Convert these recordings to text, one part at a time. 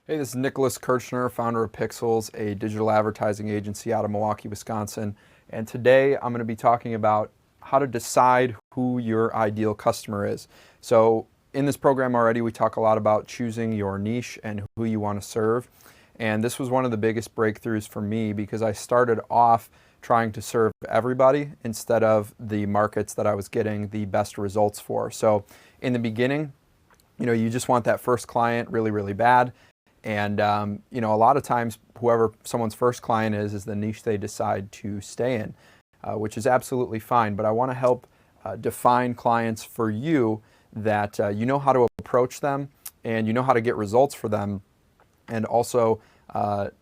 Hey, this is Nicholas Kirchner, founder of Pixels, a digital advertising agency out of Milwaukee, Wisconsin. And today I'm going to be talking about how to decide who your ideal customer is. So in this program already, we talk a lot about choosing your niche and who you want to serve. And this was one of the biggest breakthroughs for me because I started off trying to serve everybody instead of the markets that I was getting the best results for. So in the beginning, you just want that first client really, really bad. And a lot of times, whoever someone's first client is the niche they decide to stay in, which is absolutely fine. But I want to help define clients for you that you know how to approach them and you know how to get results for them, and also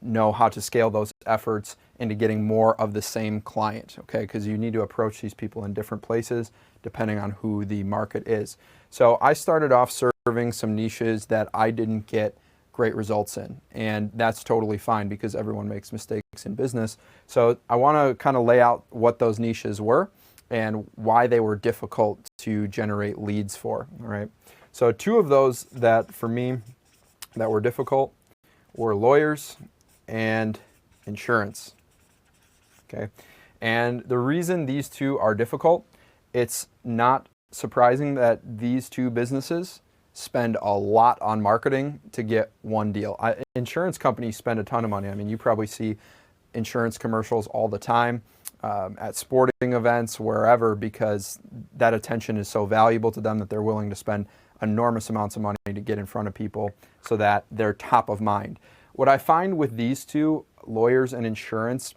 know how to scale those efforts into getting more of the same client, okay? Because you need to approach these people in different places depending on who the market is. So I started off serving some niches that I didn't get great results in, and that's totally fine because everyone makes mistakes in business. So I want to kind of lay out what those niches were and why they were difficult to generate leads for. All right, so two of those that for me that were difficult were lawyers and insurance. Okay, and the reason these two are difficult, it's not surprising that these two businesses spend a lot on marketing to get one deal. Insurance companies spend a ton of money. I mean, you probably see insurance commercials all the time at sporting events, wherever, because that attention is so valuable to them that they're willing to spend enormous amounts of money to get in front of people so that they're top of mind. What I find with these two, lawyers and insurance,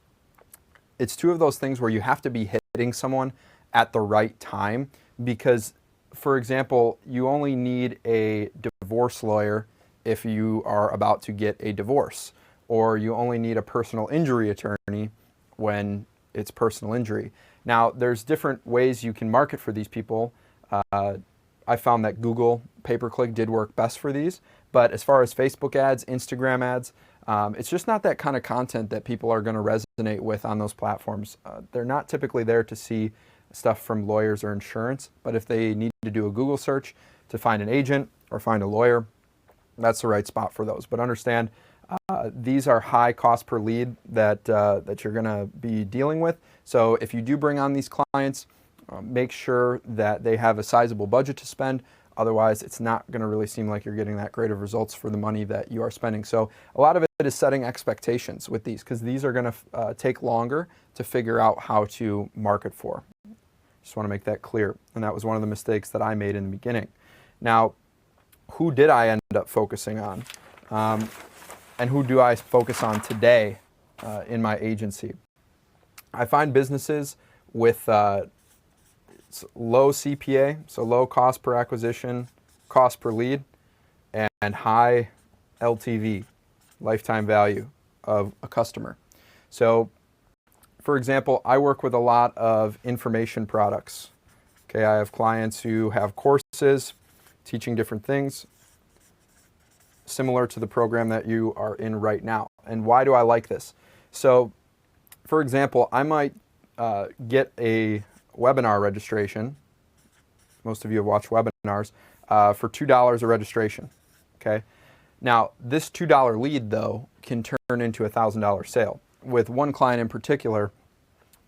it's two of those things where you have to be hitting someone at the right time because, for example, you only need a divorce lawyer if you are about to get a divorce, or you only need a personal injury attorney when it's personal injury. Now, there's different ways you can market for these people. I found that Google pay-per-click did work best for these, but as far as Facebook ads, Instagram ads, it's just not that kind of content that people are going to resonate with on those platforms. They're not typically there to see stuff from lawyers or insurance, but if they need to do a Google search to find an agent or find a lawyer, that's the right spot for those. But understand, these are high cost per lead that you're going to be dealing with. So if you do bring on these clients, make sure that they have a sizable budget to spend. Otherwise, it's not going to really seem like you're getting that great of results for the money that you are spending. So a lot of it is setting expectations with these, because these are going to take longer to figure out how to market for. Just want to make that clear. And that was one of the mistakes that I made in the beginning. Now, who did I end up focusing on? And who do I focus on today in my agency? I find businesses with low CPA, so low cost per acquisition, cost per lead, and high LTV, lifetime value of a customer. So, for example, I work with a lot of information products. Okay, I have clients who have courses teaching different things, similar to the program that you are in right now. And why do I like this? So, for example, I might get a webinar registration. Most of you have watched webinars for $2 a registration. Okay, now this $2 lead though can turn into a $1,000 sale. With one client in particular,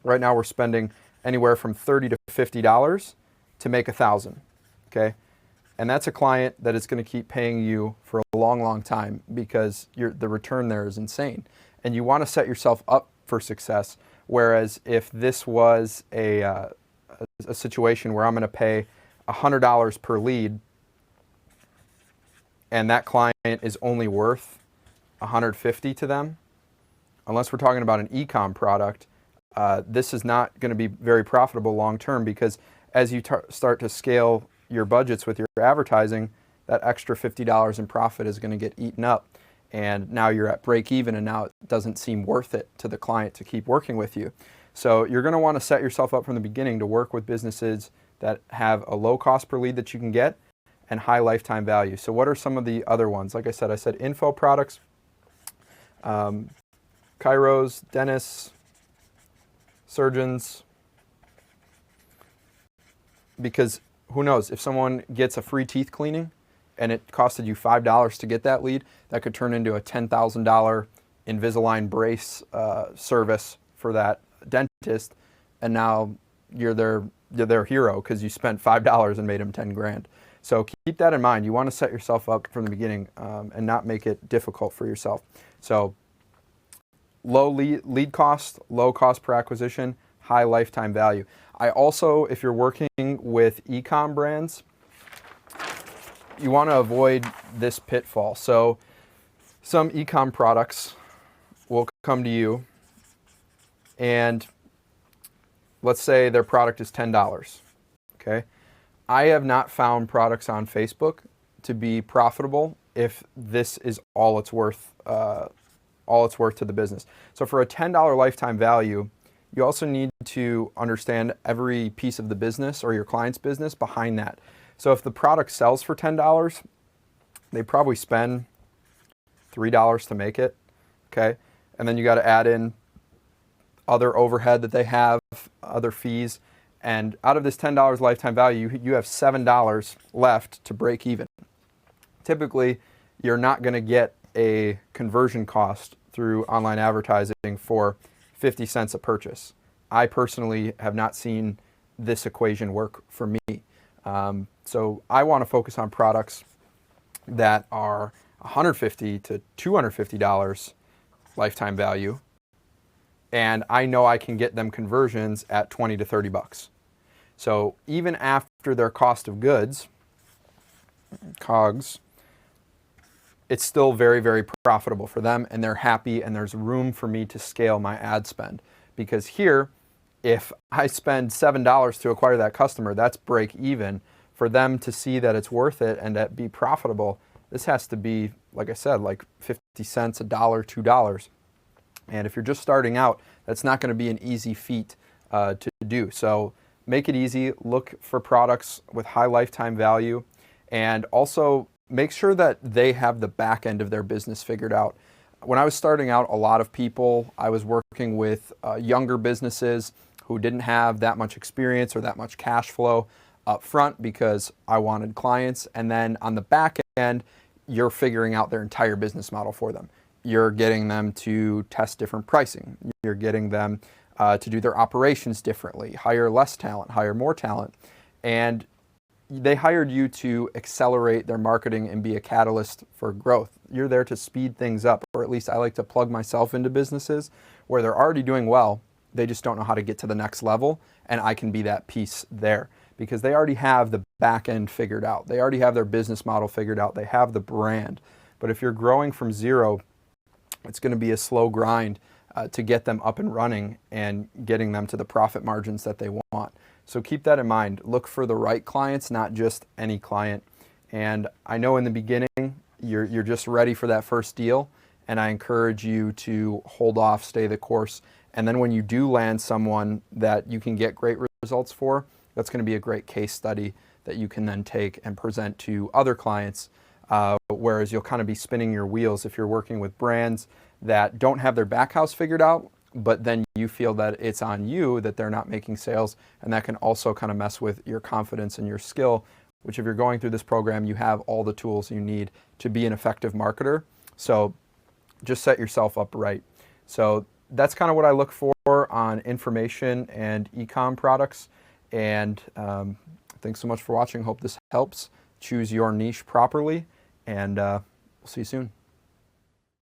right now we're spending anywhere from $30 to $50 to make $1,000. Okay, and that's a client that is going to keep paying you for a long, long time because the return there is insane, and you want to set yourself up for success. Whereas if this was a situation where I'm going to pay $100 per lead, and that client is only worth $150 to them, unless we're talking about an e-com product, this is not going to be very profitable long term, because as you start to scale your budgets with your advertising, that extra $50 in profit is going to get eaten up. And now you're at break even, and now it doesn't seem worth it to the client to keep working with you. So you're going to want to set yourself up from the beginning to work with businesses that have a low cost per lead that you can get and high lifetime value. So what are some of the other ones? Like I said info products, chiros, dentists, surgeons, because who knows, if someone gets a free teeth cleaning and it costed you $5 to get that lead, that could turn into a $10,000 Invisalign brace service for that dentist, and now you're their hero because you spent $5 and made them 10 grand. So keep that in mind. You want to set yourself up from the beginning and not make it difficult for yourself. So low lead cost, low cost per acquisition, high lifetime value. I also, if you're working with e-com brands, you want to avoid this pitfall. So some e-com products will come to you, and let's say their product is $10. Okay, I have not found products on Facebook to be profitable if this is all it's worth to the business. So for a $10 lifetime value, you also need to understand every piece of the business or your client's business behind that. So if the product sells for $10, they probably spend $3 to make it, okay? And then you got to add in other overhead that they have, other fees, and out of this $10 lifetime value, you have $7 left to break even. Typically, you're not going to get a conversion cost through online advertising for 50 cents a purchase. I personally have not seen this equation work for me. So I want to focus on products that are $150 to $250 lifetime value, and I know I can get them conversions at 20 to 30 bucks. So even after their cost of goods, COGS, it's still very, very profitable for them, and they're happy, and there's room for me to scale my ad spend. Because here, if I spend $7 to acquire that customer, that's break even. For them to see that it's worth it and that be profitable, this has to be, like I said, like 50 cents, $1, $2. And if you're just starting out, that's not going to be an easy feat to do. So make it easy, look for products with high lifetime value, and also make sure that they have the back end of their business figured out. When I was starting out, a lot of people, I was working with younger businesses who didn't have that much experience or that much cash flow up front because I wanted clients. And then on the back end, you're figuring out their entire business model for them. You're getting them to test different pricing. You're getting them to do their operations differently, hire less talent, hire more talent. And they hired you to accelerate their marketing and be a catalyst for growth. You're there to speed things up, or at least I like to plug myself into businesses where they're already doing well, they just don't know how to get to the next level, and I can be that piece there because they already have the back end figured out. They already have their business model figured out. They have the brand. But if you're growing from zero, it's going to be a slow grind to get them up and running and getting them to the profit margins that they want. So keep that in mind. Look for the right clients, not just any client. And I know in the beginning, you're just ready for that first deal, and I encourage you to hold off, stay the course. And then when you do land someone that you can get great results for, that's going to be a great case study that you can then take and present to other clients, whereas you'll kind of be spinning your wheels if you're working with brands that don't have their back house figured out, but then you feel that it's on you that they're not making sales, and that can also kind of mess with your confidence and your skill, which if you're going through this program, you have all the tools you need to be an effective marketer. So just set yourself up right. So that's kind of what I look for on information and e-com products. And thanks so much for watching. Hope this helps. Choose your niche properly, and we'll see you soon.